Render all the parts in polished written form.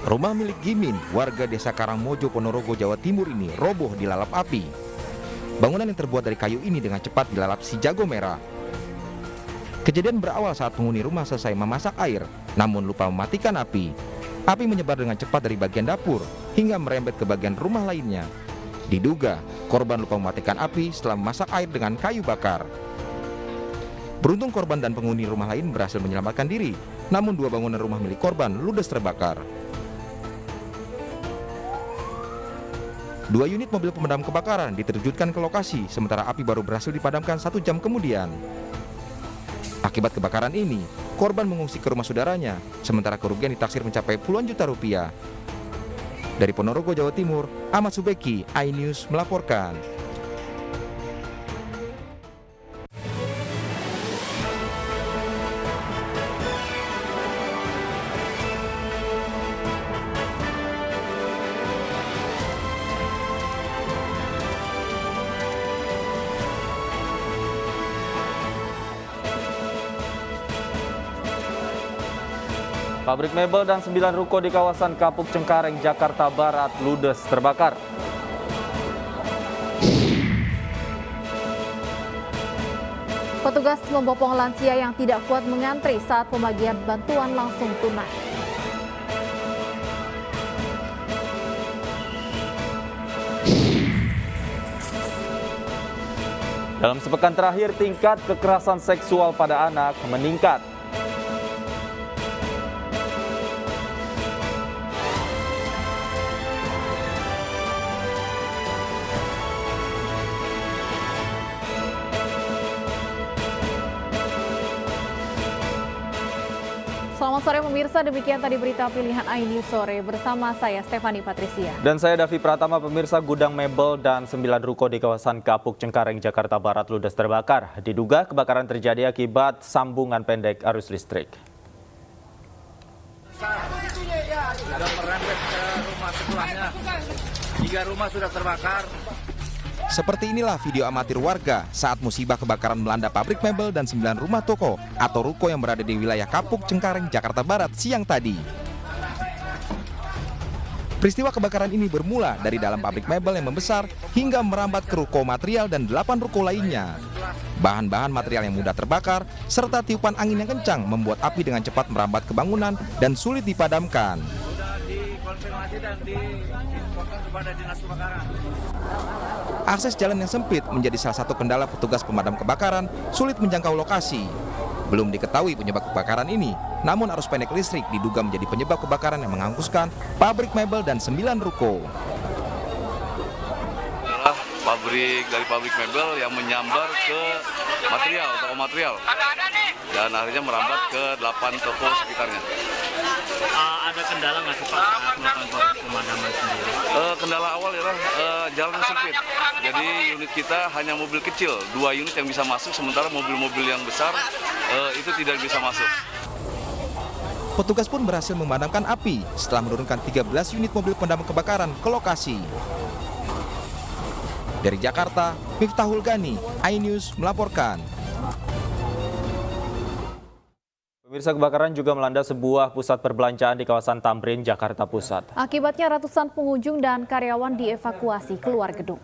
Rumah milik Gimin, warga desa Karangmojo, Ponorogo, Jawa Timur ini roboh dilalap api. Bangunan yang terbuat dari kayu ini dengan cepat dilalap si jago merah. Kejadian berawal saat penghuni rumah selesai memasak air, namun lupa mematikan api. Api menyebar dengan cepat dari bagian dapur hingga merembet ke bagian rumah lainnya. Diduga, korban lupa mematikan api setelah memasak air dengan kayu bakar. Beruntung korban dan penghuni rumah lain berhasil menyelamatkan diri, namun dua bangunan rumah milik korban ludes terbakar. 2 unit mobil pemadam kebakaran diterjunkan ke lokasi, sementara api baru berhasil dipadamkan 1 jam kemudian. Akibat kebakaran ini, korban mengungsi ke rumah saudaranya, sementara kerugian ditaksir mencapai puluhan juta rupiah. Dari Ponorogo, Jawa Timur, Ahmad Subeki, iNews melaporkan. Pabrik mebel dan 9 ruko di kawasan Kapuk Cengkareng, Jakarta Barat ludes terbakar. Petugas membopong lansia yang tidak kuat mengantri saat pembagian bantuan langsung tunai. Dalam sepekan terakhir, tingkat kekerasan seksual pada anak meningkat. Selamat sore pemirsa, demikian tadi berita pilihan iNews sore bersama saya Stefani Patricia. Dan saya Davi Pratama. Pemirsa, gudang mebel dan 9 ruko di kawasan Kapuk Cengkareng, Jakarta Barat ludes terbakar. Diduga kebakaran terjadi akibat sambungan pendek arus listrik. Sudah merembet ke rumah sebelahnya. 3 rumah sudah terbakar. Seperti inilah video amatir warga saat musibah kebakaran melanda pabrik mebel dan 9 rumah toko atau ruko yang berada di wilayah Kapuk Cengkareng, Jakarta Barat siang tadi. Peristiwa kebakaran ini bermula dari dalam pabrik mebel yang membesar hingga merambat ke ruko material dan 8 ruko lainnya. Bahan-bahan material yang mudah terbakar serta tiupan angin yang kencang membuat api dengan cepat merambat ke bangunan dan sulit dipadamkan. Sudah dikonfirmasi dan diinfokan kepada Dinas Kebakaran. Akses jalan yang sempit menjadi salah satu kendala petugas pemadam kebakaran, sulit menjangkau lokasi. Belum diketahui penyebab kebakaran ini, namun arus pendek listrik diduga menjadi penyebab kebakaran yang menghanguskan pabrik mebel dan 9 ruko. Adalah dari pabrik mebel yang menyambar ke toko material, dan akhirnya merambat ke 8 toko sekitarnya. Ada kendala nggak sih Pak saat melakukan pemadaman sendiri? Kendala awal adalah jalan yang sempit. Jadi unit kita hanya mobil kecil, 2 unit yang bisa masuk, sementara mobil-mobil yang besar itu tidak bisa masuk. Petugas pun berhasil memadamkan api setelah menurunkan 13 unit mobil pemadam kebakaran ke lokasi. Dari Jakarta, Miftahul Gani, iNews melaporkan. Pemirsa, kebakaran juga melanda sebuah pusat perbelanjaan di kawasan Tamrin, Jakarta Pusat. Akibatnya ratusan pengunjung dan karyawan dievakuasi keluar gedung.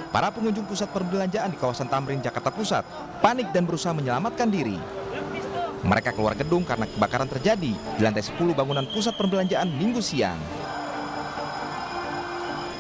Para pengunjung pusat perbelanjaan di kawasan Tamrin, Jakarta Pusat panik dan berusaha menyelamatkan diri. Mereka keluar gedung karena kebakaran terjadi di lantai 10 bangunan pusat perbelanjaan Minggu siang.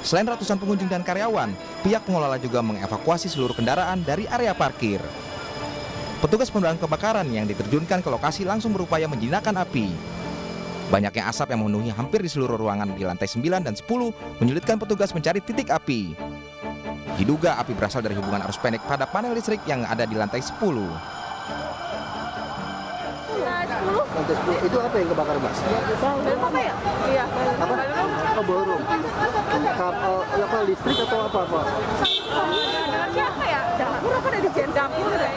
Selain ratusan pengunjung dan karyawan, pihak pengelola juga mengevakuasi seluruh kendaraan dari area parkir. Petugas pemadam kebakaran yang diterjunkan ke lokasi langsung berupaya menjinakkan api. Banyaknya asap yang memenuhi hampir di seluruh ruangan di lantai 9 dan 10 menyulitkan petugas mencari titik api. Diduga api berasal dari hubungan arus pendek pada panel listrik yang ada di lantai 10. Lantai 10 itu apa yang kebakar, Mas? Apa ya? Iya. Apa? Oh, ballroom. Apa listrik atau apa? Siapa ya? Dapur apa dari dapur deh?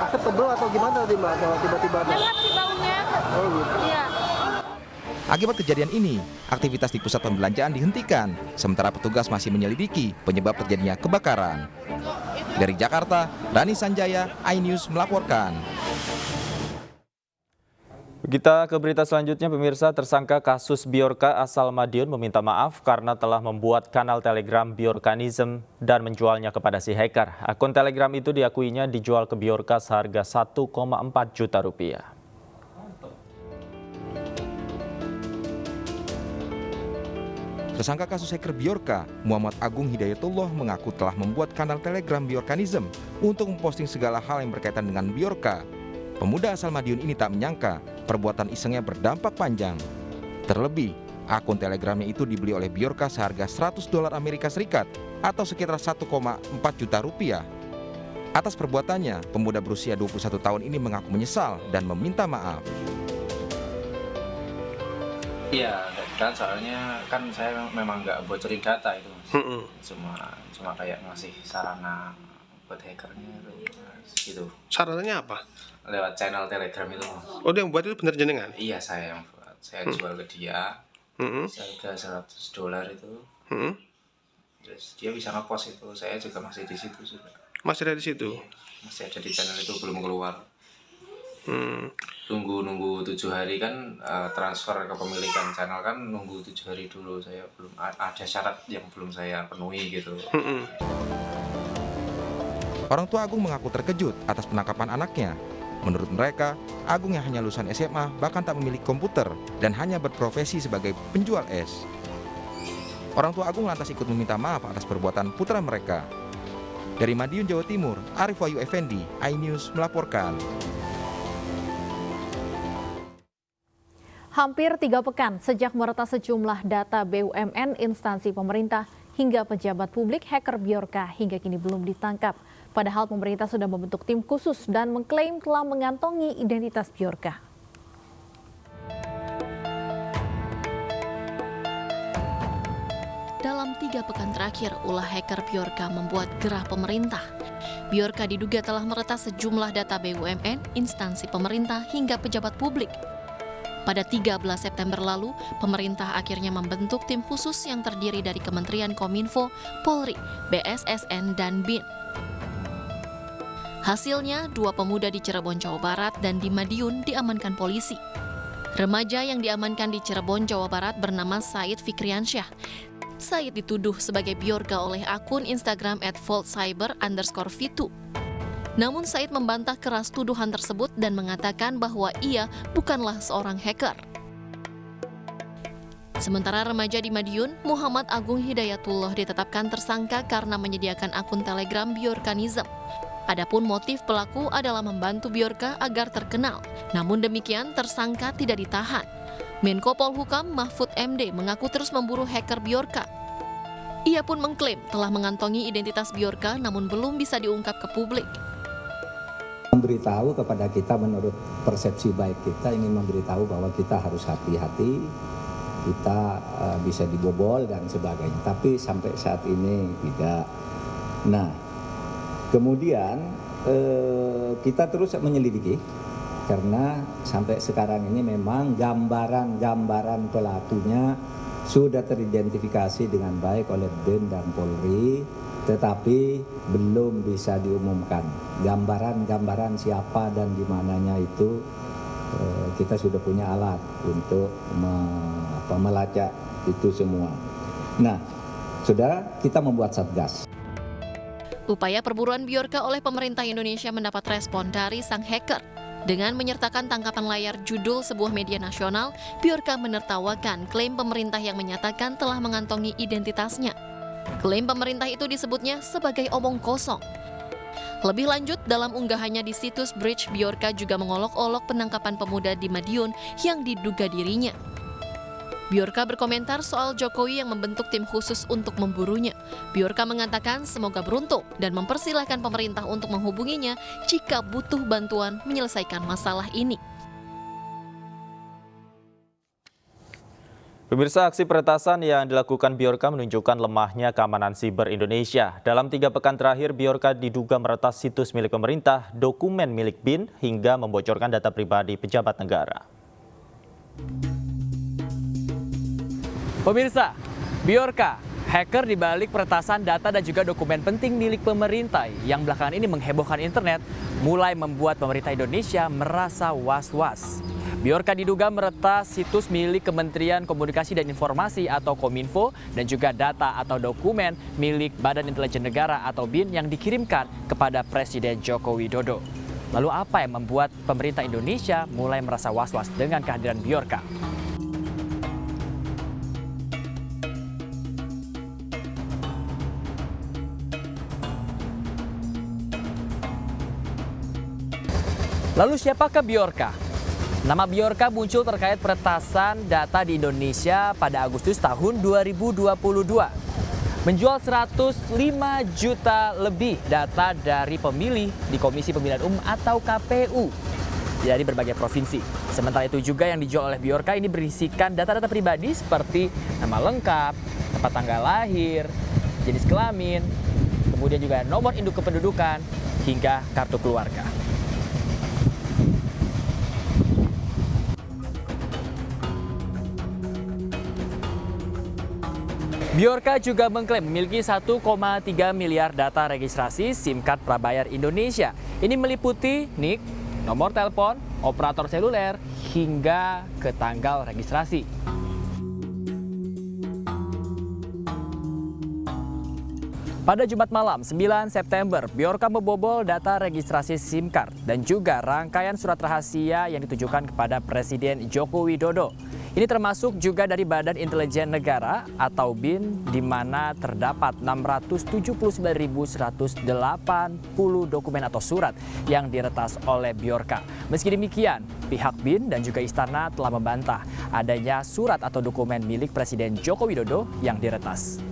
Asap tebel atau gimana tadi, Mbak? Tiba-tiba ada. Lewat sih baunya. Oh, gitu. Iya. Akibat kejadian ini, aktivitas di pusat perbelanjaan dihentikan, sementara petugas masih menyelidiki penyebab terjadinya kebakaran. Dari Jakarta, Rani Sanjaya, iNews melaporkan. Kita ke berita selanjutnya, pemirsa. Tersangka kasus Bjorka asal Madiun meminta maaf karena telah membuat kanal Telegram Bjorkanism dan menjualnya kepada si hacker. Akun Telegram itu diakuinya dijual ke Bjorka seharga 1,4 juta rupiah. Tersangka kasus hacker Bjorka, Muhammad Agung Hidayatullah, mengaku telah membuat kanal Telegram Bjorkanism untuk memposting segala hal yang berkaitan dengan Bjorka. Pemuda asal Madiun ini tak menyangka perbuatan isengnya berdampak panjang. Terlebih, akun Telegramnya itu dibeli oleh Bjorka seharga $100 Amerika Serikat atau sekitar 1,4 juta rupiah. Atas perbuatannya, pemuda berusia 21 tahun ini mengaku menyesal dan meminta maaf. Iya, dan soalnya kan saya memang nggak bocorin data itu, cuma kayak ngasih sarana buat hackernya gitu. Sarananya apa? Lewat channel Telegram itu. Oh, dia yang buat itu bener jenengan? Iya, saya yang buat. Saya jual ke dia. Harga $100 itu. Terus dia bisa ngepost itu. Saya juga masih di situ juga. Masih ada di situ? Iya, masih ada di channel itu, belum keluar. Nunggu 7 hari kan, transfer kepemilikan channel kan nunggu 7 hari dulu. Saya belum ada syarat yang belum saya penuhi gitu. Orang tua Agung mengaku terkejut atas penangkapan anaknya. Menurut mereka, Agung yang hanya lulusan SMA bahkan tak memiliki komputer dan hanya berprofesi sebagai penjual es. Orang tua Agung lantas ikut meminta maaf atas perbuatan putra mereka. Dari Madiun, Jawa Timur, Arif Wahyu Effendi, iNews melaporkan. Hampir 3 pekan sejak meretas sejumlah data BUMN, instansi pemerintah, hingga pejabat publik, hacker Bjorka hingga kini belum ditangkap. Padahal pemerintah sudah membentuk tim khusus dan mengklaim telah mengantongi identitas Bjorka. Dalam 3 pekan terakhir, ulah hacker Bjorka membuat gerah pemerintah. Bjorka diduga telah meretas sejumlah data BUMN, instansi pemerintah, hingga pejabat publik. Pada 13 September lalu, pemerintah akhirnya membentuk tim khusus yang terdiri dari Kementerian Kominfo, Polri, BSSN, dan BIN. Hasilnya, 2 pemuda di Cirebon, Jawa Barat dan di Madiun diamankan polisi. Remaja yang diamankan di Cirebon, Jawa Barat bernama Said Fikriansyah. Said dituduh sebagai Bjorka oleh akun Instagram @voltcyber_v2. Namun Said membantah keras tuduhan tersebut dan mengatakan bahwa ia bukanlah seorang hacker. Sementara remaja di Madiun, Muhammad Agung Hidayatullah ditetapkan tersangka karena menyediakan akun Telegram Bjorkanism. Adapun motif pelaku adalah membantu Bjorka agar terkenal. Namun demikian, tersangka tidak ditahan. Menko Polhukam Mahfud MD mengaku terus memburu hacker Bjorka. Ia pun mengklaim telah mengantongi identitas Bjorka namun belum bisa diungkap ke publik. Memberitahu kepada kita, menurut persepsi baik kita, ingin memberitahu bahwa kita harus hati-hati, kita bisa dibobol dan sebagainya. Tapi sampai saat ini tidak. Nah, kemudian kita terus menyelidiki karena sampai sekarang ini memang gambaran pelakunya sudah teridentifikasi dengan baik oleh BIN dan Polri, tetapi belum bisa diumumkan. Gambaran siapa dan di mananya itu kita sudah punya alat untuk melacak itu semua. Nah, saudara, kita membuat satgas. Upaya perburuan Bjorka oleh pemerintah Indonesia mendapat respon dari sang hacker. Dengan menyertakan tangkapan layar judul sebuah media nasional, Bjorka menertawakan klaim pemerintah yang menyatakan telah mengantongi identitasnya. Klaim pemerintah itu disebutnya sebagai omong kosong. Lebih lanjut, dalam unggahannya di situs Bridge, Bjorka juga mengolok-olok penangkapan pemuda di Madiun yang diduga dirinya. Bjorka berkomentar soal Jokowi yang membentuk tim khusus untuk memburunya. Bjorka mengatakan semoga beruntung dan mempersilahkan pemerintah untuk menghubunginya jika butuh bantuan menyelesaikan masalah ini. Pemirsa, aksi peretasan yang dilakukan Bjorka menunjukkan lemahnya keamanan siber Indonesia. Dalam 3 pekan terakhir, Bjorka diduga meretas situs milik pemerintah, dokumen milik BIN, hingga membocorkan data pribadi pejabat negara. Pemirsa, Bjorka Hacker dibalik peretasan data dan juga dokumen penting milik pemerintah yang belakangan ini menghebohkan internet mulai membuat pemerintah Indonesia merasa was-was. Bjorka diduga meretas situs milik Kementerian Komunikasi dan Informasi atau Kominfo dan juga data atau dokumen milik Badan Intelijen Negara atau BIN yang dikirimkan kepada Presiden Joko Widodo. Lalu apa yang membuat pemerintah Indonesia mulai merasa was-was dengan kehadiran Bjorka? Lalu siapakah Bjorka? Nama Bjorka muncul terkait peretasan data di Indonesia pada Agustus tahun 2022. Menjual 105 juta lebih data dari pemilih di Komisi Pemilihan Umum atau KPU dari berbagai provinsi. Sementara itu juga yang dijual oleh Bjorka ini berisikan data-data pribadi seperti nama lengkap, tempat tanggal lahir, jenis kelamin, kemudian juga nomor induk kependudukan, hingga kartu keluarga. Bjorka juga mengklaim memiliki 1,3 miliar data registrasi SIM card prabayar Indonesia. Ini meliputi NIK, nomor telepon, operator seluler, hingga ke tanggal registrasi. Pada Jumat malam 9 September, Bjorka membobol data registrasi SIM card dan juga rangkaian surat rahasia yang ditujukan kepada Presiden Joko Widodo. Ini termasuk juga dari Badan Intelijen Negara atau BIN, di mana terdapat 679.180 dokumen atau surat yang diretas oleh Bjorka. Meski demikian, pihak BIN dan juga Istana telah membantah adanya surat atau dokumen milik Presiden Joko Widodo yang diretas.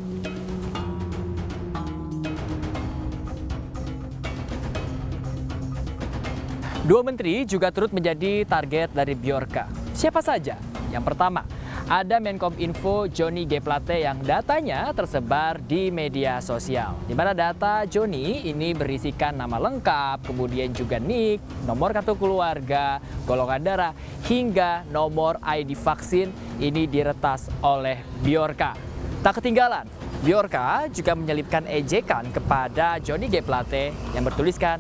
Dua menteri juga turut menjadi target dari Bjorka. Siapa saja? Yang pertama, ada Menkominfo Johnny G. Plate yang datanya tersebar di media sosial. Di mana data Johnny ini berisikan nama lengkap, kemudian juga NIK, nomor kartu keluarga, golongan darah, hingga nomor ID vaksin ini diretas oleh Bjorka. Tak ketinggalan, Bjorka juga menyelipkan ejekan kepada Johnny G. Plate yang bertuliskan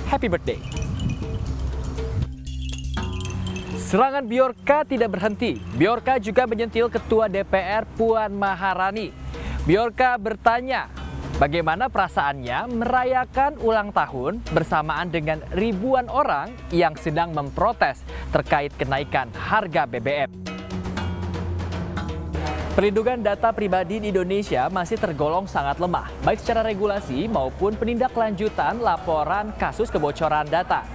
Happy Birthday. Serangan Bjorka tidak berhenti. Bjorka juga menyentil Ketua DPR Puan Maharani. Bjorka bertanya, bagaimana perasaannya merayakan ulang tahun bersamaan dengan ribuan orang yang sedang memprotes terkait kenaikan harga BBM. Perlindungan data pribadi di Indonesia masih tergolong sangat lemah, baik secara regulasi maupun penindaklanjutan laporan kasus kebocoran data.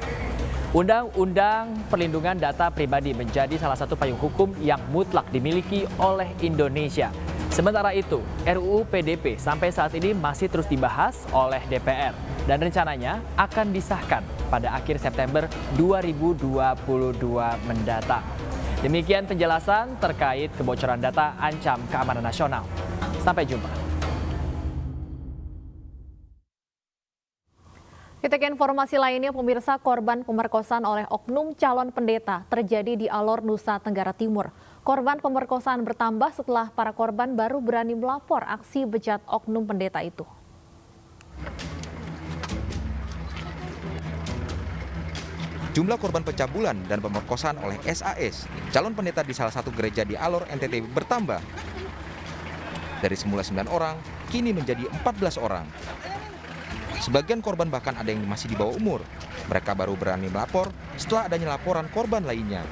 Undang-Undang Perlindungan Data Pribadi menjadi salah satu payung hukum yang mutlak dimiliki oleh Indonesia. Sementara itu, RUU PDP sampai saat ini masih terus dibahas oleh DPR dan rencananya akan disahkan pada akhir September 2022 mendatang. Demikian penjelasan terkait kebocoran data ancam keamanan nasional. Sampai jumpa. Kita ke informasi lainnya, pemirsa, korban pemerkosaan oleh oknum calon pendeta terjadi di Alor, Nusa Tenggara Timur. Korban pemerkosaan bertambah setelah para korban baru berani melapor aksi bejat oknum pendeta itu. Jumlah korban pencabulan dan pemerkosaan oleh SAS, calon pendeta di salah satu gereja di Alor, NTT bertambah. Dari semula 9 orang, kini menjadi 14 orang. Sebagian korban bahkan ada yang masih di bawah umur. Mereka baru berani melapor setelah adanya laporan korban lainnya.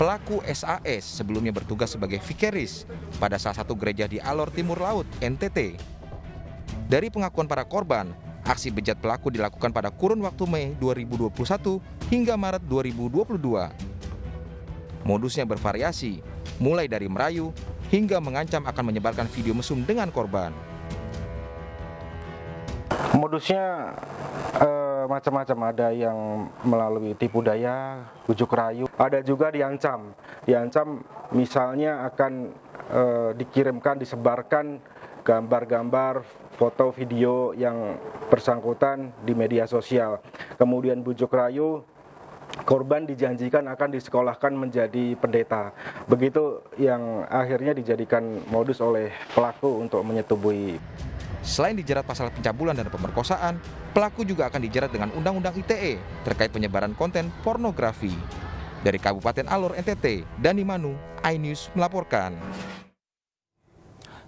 Pelaku SAS sebelumnya bertugas sebagai vikaris pada salah satu gereja di Alor Timur Laut, NTT. Dari pengakuan para korban, aksi bejat pelaku dilakukan pada kurun waktu Mei 2021 hingga Maret 2022. Modusnya bervariasi, mulai dari merayu hingga mengancam akan menyebarkan video mesum dengan korban. Modusnya macam-macam, ada yang melalui tipu daya, bujuk rayu, ada juga diancam misalnya akan dikirimkan, disebarkan gambar-gambar, foto, video yang bersangkutan di media sosial. Kemudian bujuk rayu korban dijanjikan akan disekolahkan menjadi pendeta. Begitu yang akhirnya dijadikan modus oleh pelaku untuk menyetubuhi. Selain dijerat pasal pencabulan dan pemerkosaan, pelaku juga akan dijerat dengan Undang-Undang ITE terkait penyebaran konten pornografi. Dari Kabupaten Alor, NTT, Dani Manu, iNews melaporkan.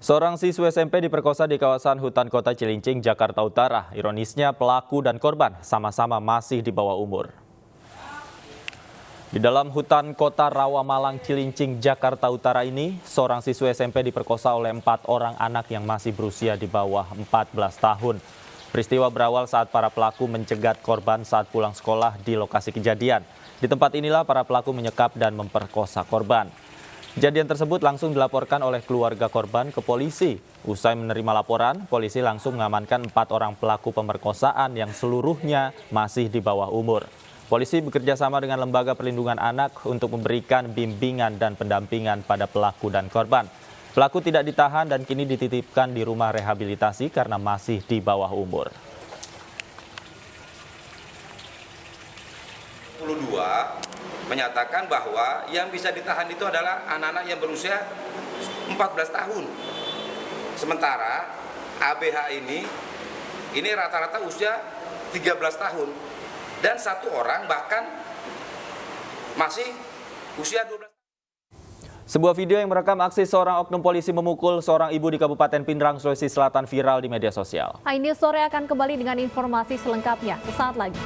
Seorang siswa SMP diperkosa di kawasan hutan kota Cilincing, Jakarta Utara. Ironisnya pelaku dan korban sama-sama masih di bawah umur. Di dalam hutan kota Rawamalang, Cilincing, Jakarta Utara ini, seorang siswa SMP diperkosa oleh 4 orang anak yang masih berusia di bawah 14 tahun. Peristiwa berawal saat para pelaku mencegat korban saat pulang sekolah di lokasi kejadian. Di tempat inilah para pelaku menyekap dan memperkosa korban. Kejadian tersebut langsung dilaporkan oleh keluarga korban ke polisi. Usai menerima laporan, polisi langsung mengamankan 4 orang pelaku pemerkosaan yang seluruhnya masih di bawah umur. Polisi bekerja sama dengan Lembaga Perlindungan Anak untuk memberikan bimbingan dan pendampingan pada pelaku dan korban. Pelaku tidak ditahan dan kini dititipkan di rumah rehabilitasi karena masih di bawah umur. 22 menyatakan bahwa yang bisa ditahan itu adalah anak-anak yang berusia 14 tahun. Sementara ABH ini rata-rata usia 13 tahun. Dan 1 orang bahkan masih usia 12 tahun. Sebuah video yang merekam aksi seorang oknum polisi memukul seorang ibu di Kabupaten Pindrang, Sulawesi Selatan viral di media sosial. iNews Sore akan kembali dengan informasi selengkapnya sesaat lagi.